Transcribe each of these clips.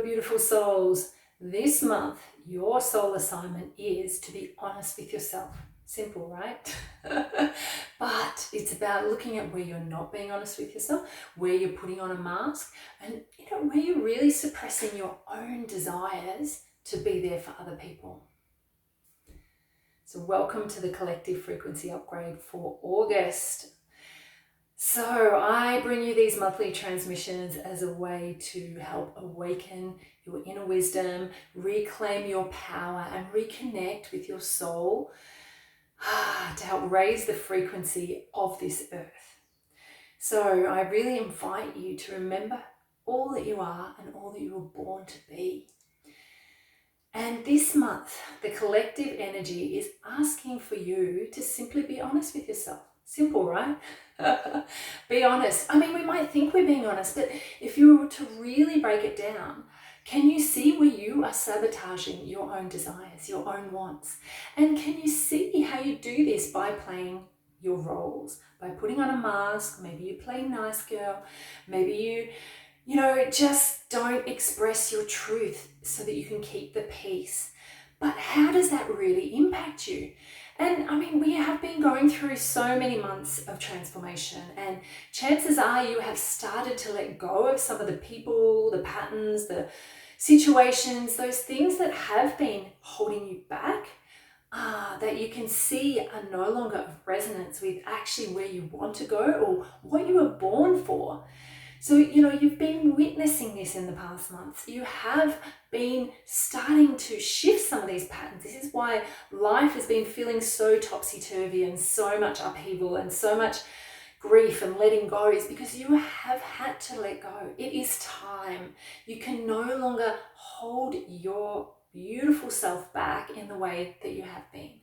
beautiful souls. This month, your soul assignment is to be honest with yourself. Simple, right? But it's about looking at where you're not being honest with yourself, where you're putting on a mask, and where you're really suppressing your own desires to be there for other people. So welcome to the collective frequency upgrade for August. So I bring you these monthly transmissions as a way to help awaken your inner wisdom, reclaim your power, and reconnect with your soul to help raise the frequency of this earth. So I really invite you to remember all that you are and all that you were born to be. And this month, the collective energy is asking for you to simply be honest with yourself. Simple, right? Be honest. I mean, we might think we're being honest, but if you were to really break it down, can you see where you are sabotaging your own desires, your own wants? And can you see how you do this by playing your roles, by putting on a mask? Maybe you play nice girl, maybe you just don't express your truth so that you can keep the peace. But how does that really impact you? And I mean, we have been going through so many months of transformation, and chances are you have started to let go of some of the people, the patterns, the situations, those things that have been holding you back, that you can see are no longer of resonance with actually where you want to go or what you were born for. So, you've been witnessing this in the past months. You have been starting to shift some of these patterns. This is why life has been feeling so topsy-turvy and so much upheaval and so much grief and letting go, is because you have had to let go. It is time. You can no longer hold your beautiful self back in the way that you have been.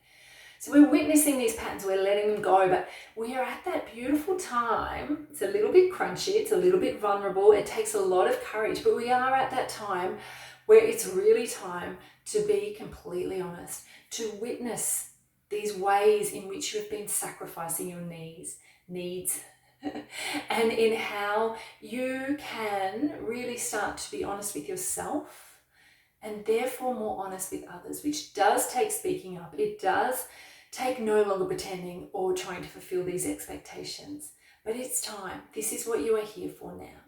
So we're witnessing these patterns, we're letting them go, but we are at that beautiful time. It's a little bit crunchy, it's a little bit vulnerable, it takes a lot of courage, but we are at that time where it's really time to be completely honest, to witness these ways in which you've been sacrificing your needs, and in how you can really start to be honest with yourself and therefore more honest with others, which does take speaking up. It does take no longer pretending or trying to fulfill these expectations. But it's time. This is what you are here for now.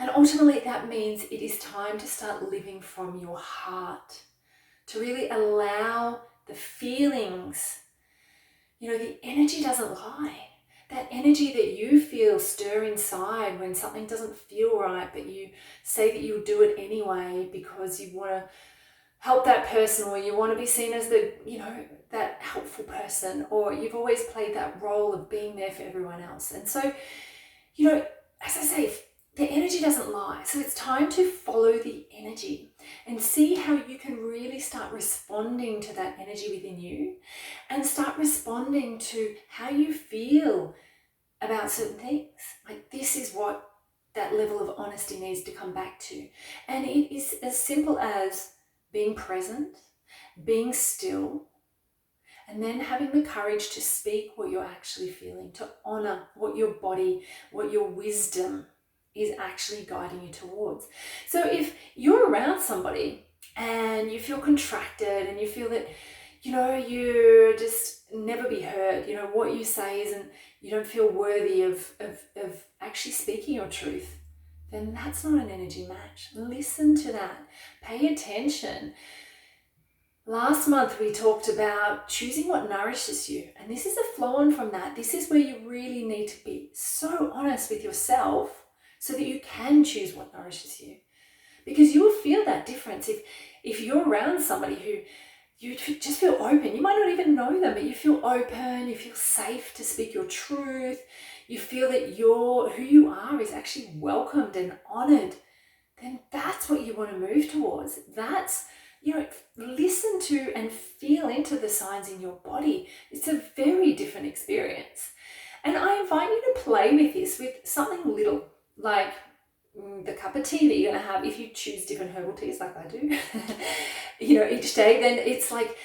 And ultimately that means it is time to start living from your heart, to really allow the feelings. The energy doesn't lie. That energy that you feel stir inside when something doesn't feel right, but you say that you'll do it anyway because you want to help that person, or you want to be seen as that helpful person, or you've always played that role of being there for everyone else. And so, as I say, the energy doesn't lie. So it's time to follow the energy and see how you can really start responding to that energy within you and start responding to how you feel about certain things. Like, this is what that level of honesty needs to come back to. And it is as simple as being present, being still, and then having the courage to speak what you're actually feeling, to honor what your body, what your wisdom is actually guiding you towards. So if you're around somebody and you feel contracted and you feel that, you just never be heard, what you say isn't, you don't feel worthy of actually speaking your truth, then that's not an energy match. Listen to that. Pay attention. Last month we talked about choosing what nourishes you, and this is a flow on from that. This is where you really need to be so honest with yourself so that you can choose what nourishes you, because you will feel that difference if you're around somebody who you just feel open. You might not even know them, but you feel open, you feel safe to speak your truth, you feel that who you are is actually welcomed and honored. Then that's what you want to move towards. That's, listen to and feel into the signs in your body. It's a very different experience. And I invite you to play with this with something little, like the cup of tea that you're going to have, if you choose different herbal teas like I do, each day, then it's like,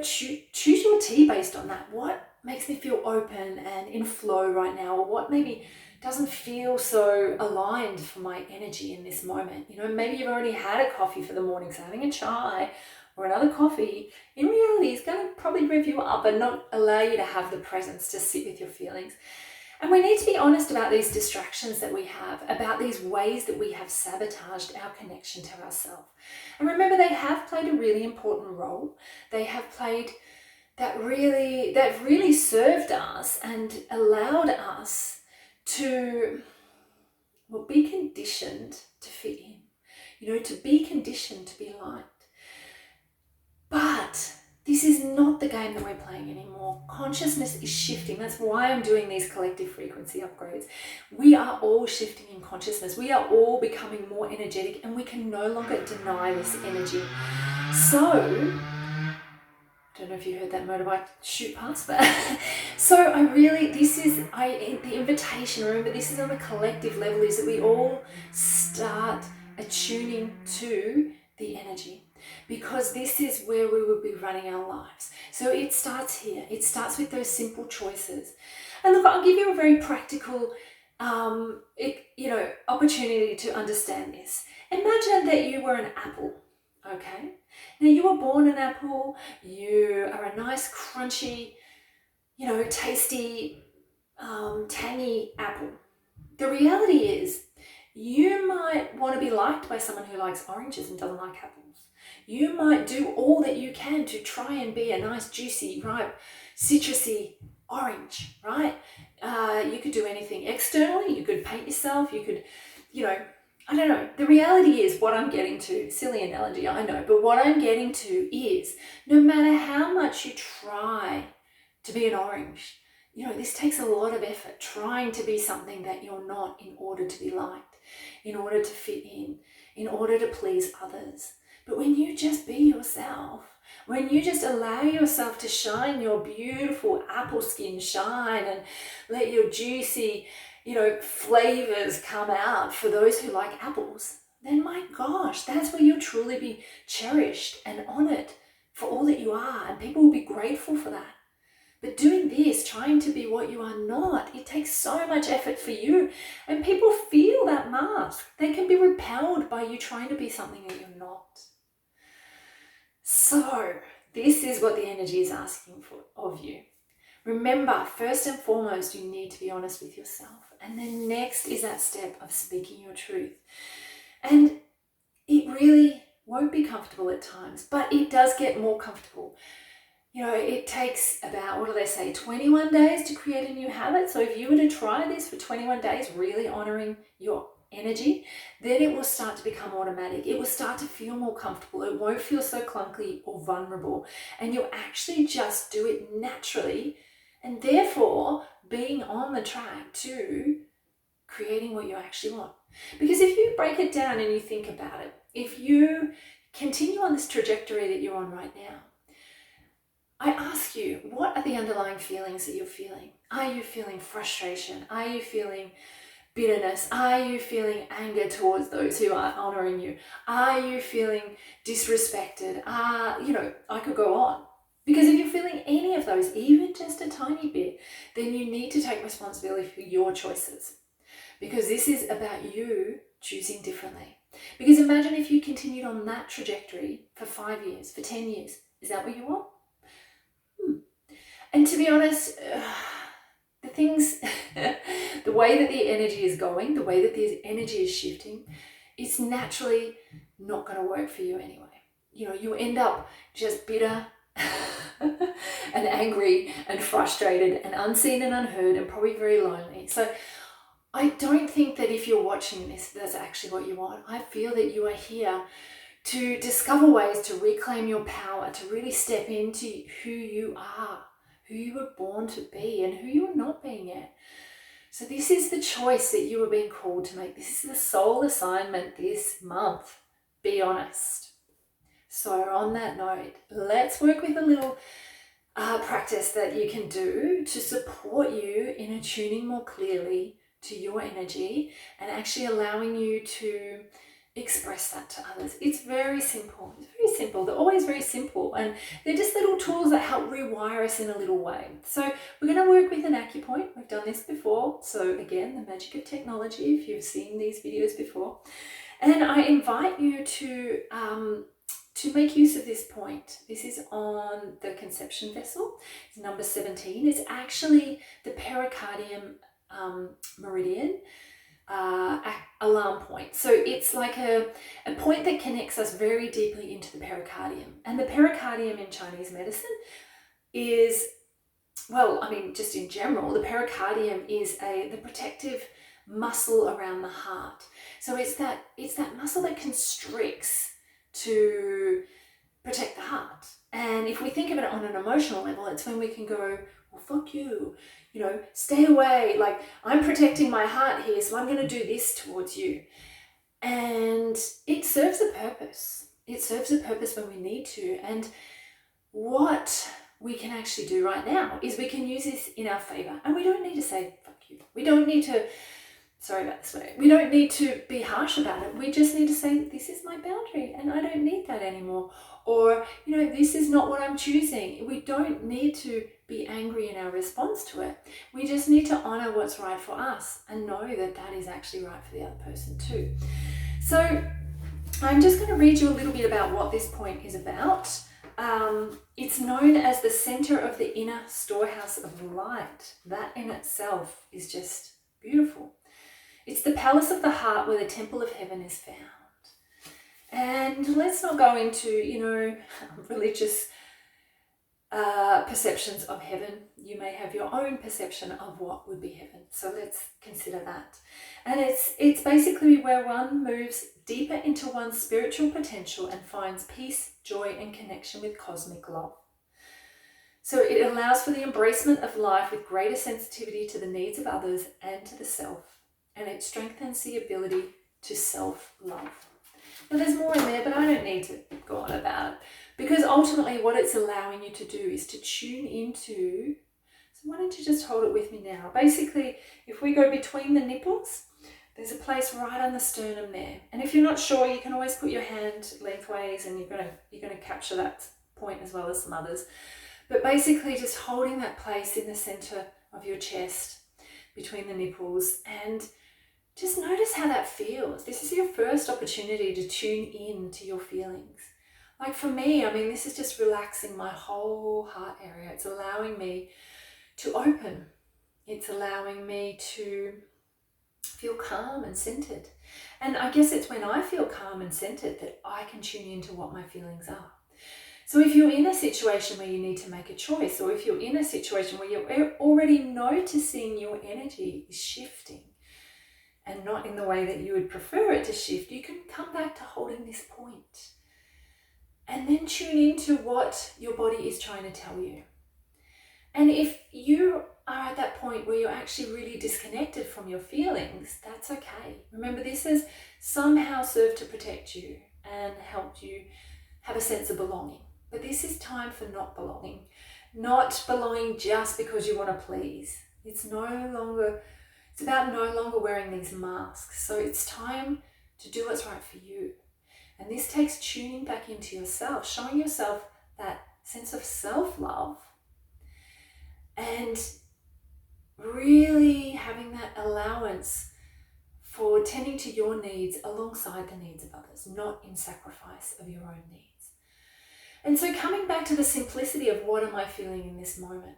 choose your tea based on that. What makes me feel open and in flow right now? Or what maybe doesn't feel so aligned for my energy in this moment. You know, maybe you've already had a coffee for the morning, so having a chai or another coffee in reality is going to probably rev you up and not allow you to have the presence to sit with your feelings. And we need to be honest about these distractions that we have, about these ways that we have sabotaged our connection to ourselves. And remember, they have played a really important role. They have played that really served us and allowed us to, well, be conditioned to fit in, you know, to be conditioned to be liked. But this is not the game that we're playing anymore. Consciousness is shifting. That's why I'm doing these collective frequency upgrades. We are all shifting in consciousness. We are all becoming more energetic, and we can no longer deny this energy. So, I don't know if you heard that motorbike shoot past, but so the invitation, remember, this is on a collective level, is that we all start attuning to the energy, because this is where we will be running our lives. So it starts here. It starts with those simple choices. And look, I'll give you a very practical opportunity to understand this. Imagine that you were an apple, okay? Now, you were born an apple. You are a nice, crunchy, tasty, tangy apple. The reality is, you might want to be liked by someone who likes oranges and doesn't like apples. You might do all that you can to try and be a nice, juicy, ripe, citrusy orange, right? You could do anything externally. You could paint yourself. You could, I don't know. The reality is, what I'm getting to, silly analogy, I know, but what I'm getting to is, no matter how much you try to be an orange, this takes a lot of effort, trying to be something that you're not in order to be liked, in order to fit in order to please others. But when you just be yourself, when you just allow yourself to shine your beautiful apple skin shine and let your juicy, flavors come out for those who like apples, then my gosh, that's where you'll truly be cherished and honored for all that you are, and people will be grateful for that. But doing this, trying to be what you are not, it takes so much effort for you, and people feel that mask. They can be repelled by you trying to be something that you're not. So this is what the energy is asking for of you. Remember, first and foremost, you need to be honest with yourself. And then next is that step of speaking your truth. And it really won't be comfortable at times, but it does get more comfortable. It takes about, 21 days to create a new habit. So if you were to try this for 21 days, really honoring your energy, then it will start to become automatic. It will start to feel more comfortable. It won't feel so clunky or vulnerable. And you'll actually just do it naturally, and therefore being on the track to creating what you actually want. Because if you break it down and you think about it, if you continue on this trajectory that you're on right now, I ask you, what are the underlying feelings that you're feeling? Are you feeling frustration? Are you feeling bitterness? Are you feeling anger towards those who are honoring you? Are you feeling disrespected? I could go on. Because if you're feeling any of those, even just a tiny bit, then you need to take responsibility for your choices. Because this is about you choosing differently. Because imagine if you continued on that trajectory for 5 years, for 10 years. Is that what you want? And to be honest, the way that the energy is going, the way that the energy is shifting, it's naturally not going to work for you anyway. You end up just bitter and angry and frustrated and unseen and unheard and probably very lonely. So I don't think that if you're watching this, that's actually what you want. I feel that you are here to discover ways to reclaim your power, to really step into who you are, who you were born to be, and who you are not being yet. So this is the choice that you are being called to make. This is the soul assignment this month. Be honest. So on that note, let's work with a little practice that you can do to support you in attuning more clearly to your energy and actually allowing you to express that to others. It's very simple. It's very simple. They're always very simple, and they're just little tools that help rewire us in a little way. So we're going to work with an acupoint. We've done this before. So again, the magic of technology, if you've seen these videos before. And I invite you to make use of this point. This is on the conception vessel. It's number 17. It's actually the pericardium meridian alarm point. So it's like a point that connects us very deeply into the pericardium. And the pericardium in Chinese medicine is, well, I mean, just in general, the pericardium is the protective muscle around the heart. So it's that muscle that constricts to protect the heart. And if we think of it on an emotional level, it's when we can go, well, fuck you, stay away. Like, I'm protecting my heart here, so I'm going to do this towards you. And it serves a purpose. It serves a purpose when we need to. And what we can actually do right now is we can use this in our favor. And we don't need to say, fuck you. We don't need to, sorry about this way, we don't need to be harsh about it. We just need to say, this is my boundary and I don't need that anymore. Or, this is not what I'm choosing. We don't need to be angry in our response to it. We just need to honor what's right for us and know that that is actually right for the other person too. So I'm just going to read you a little bit about what this point is about. It's known as the center of the inner storehouse of light. That in itself is just beautiful. It's the palace of the heart where the temple of heaven is found. And let's not go into, religious perceptions of heaven. You may have your own perception of what would be heaven. So let's consider that. And it's basically where one moves deeper into one's spiritual potential and finds peace, joy, and connection with cosmic love. So it allows for the embracement of life with greater sensitivity to the needs of others and to the self. And it strengthens the ability to self-love. Now there's more in there, but I don't need to go on about it. Because ultimately what it's allowing you to do is to tune into, so why don't you just hold it with me now? Basically, if we go between the nipples, there's a place right on the sternum there. And if you're not sure, you can always put your hand lengthways and you're going to capture that point as well as some others. But basically just holding that place in the center of your chest between the nipples, and just notice how that feels. This is your first opportunity to tune in to your feelings. Like for me, this is just relaxing my whole heart area. It's allowing me to open. It's allowing me to feel calm and centered. And I guess it's when I feel calm and centered that I can tune into what my feelings are. So if you're in a situation where you need to make a choice, or if you're in a situation where you're already noticing your energy is shifting and not in the way that you would prefer it to shift, you can come back to holding this point and then tune into what your body is trying to tell you. And if you are at that point where you're actually really disconnected from your feelings, that's okay. Remember, this has somehow served to protect you and helped you have a sense of belonging. But this is time for not belonging. Not belonging just because you want to please. It's about no longer wearing these masks. So it's time to do what's right for you. And this takes tuning back into yourself, showing yourself that sense of self-love, and really having that allowance for tending to your needs alongside the needs of others, not in sacrifice of your own needs. And so coming back to the simplicity of what am I feeling in this moment?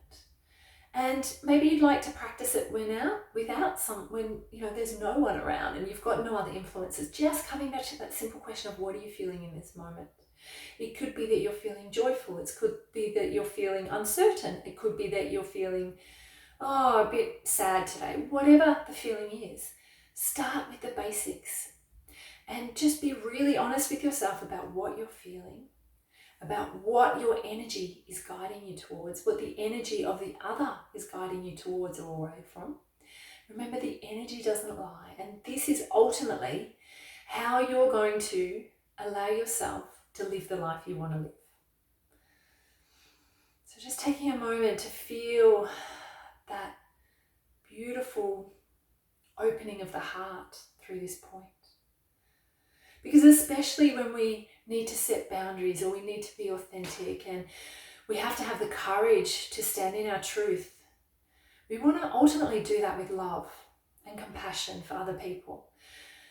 And maybe you'd like to practice it when there's no one around and you've got no other influences. Just coming back to that simple question of what are you feeling in this moment? It could be that you're feeling joyful. It could be that you're feeling uncertain. It could be that you're feeling, a bit sad today. Whatever the feeling is, start with the basics and just be really honest with yourself about what you're feeling, about what your energy is guiding you towards, what the energy of the other is guiding you towards or away from. Remember, the energy doesn't lie. And this is ultimately how you're going to allow yourself to live the life you want to live. So just taking a moment to feel that beautiful opening of the heart through this point. Because especially when we need to set boundaries or we need to be authentic and we have to have the courage to stand in our truth, we want to ultimately do that with love and compassion for other people.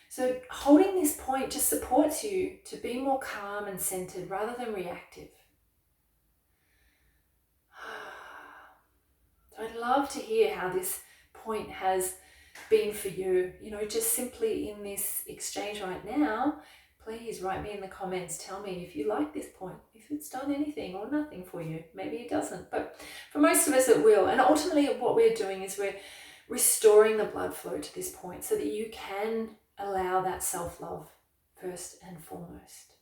So holding this point just supports you to be more calm and centered rather than reactive. I'd love to hear how this point has been for you. Just simply in this exchange right now, please write me in the comments. Tell me if you like this point, if it's done anything or nothing for you. Maybe it doesn't, but for most of us it will. And ultimately what we're doing is we're restoring the blood flow to this point so that you can allow that self-love first and foremost.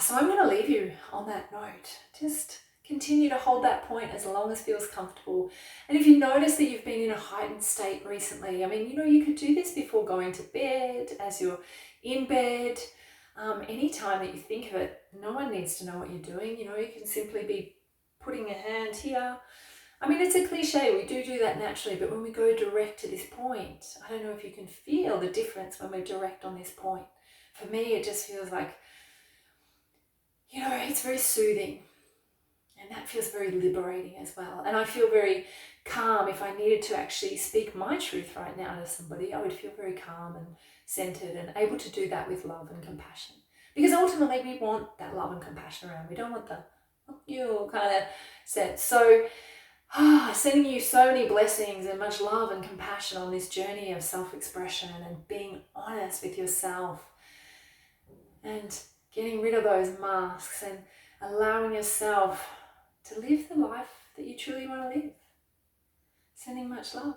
So I'm going to leave you on that note. Just continue to hold that point as long as feels comfortable. And if you notice that you've been in a heightened state recently, you could do this before going to bed, as you're in bed, anytime that you think of it. No one needs to know what you're doing. You can simply be putting a hand here. It's a cliche, we do that naturally, but when we go direct to this point, I don't know if you can feel the difference when we're direct on this point. For me, it just feels like, it's very soothing. And that feels very liberating as well. And I feel very calm. If I needed to actually speak my truth right now to somebody, I would feel very calm and centered and able to do that with love and compassion. Because ultimately we want that love and compassion around. We don't want the you kind of set. So sending you so many blessings and much love and compassion on this journey of self-expression and being honest with yourself and getting rid of those masks and allowing yourself to live the life that you truly want to live. Sending much love.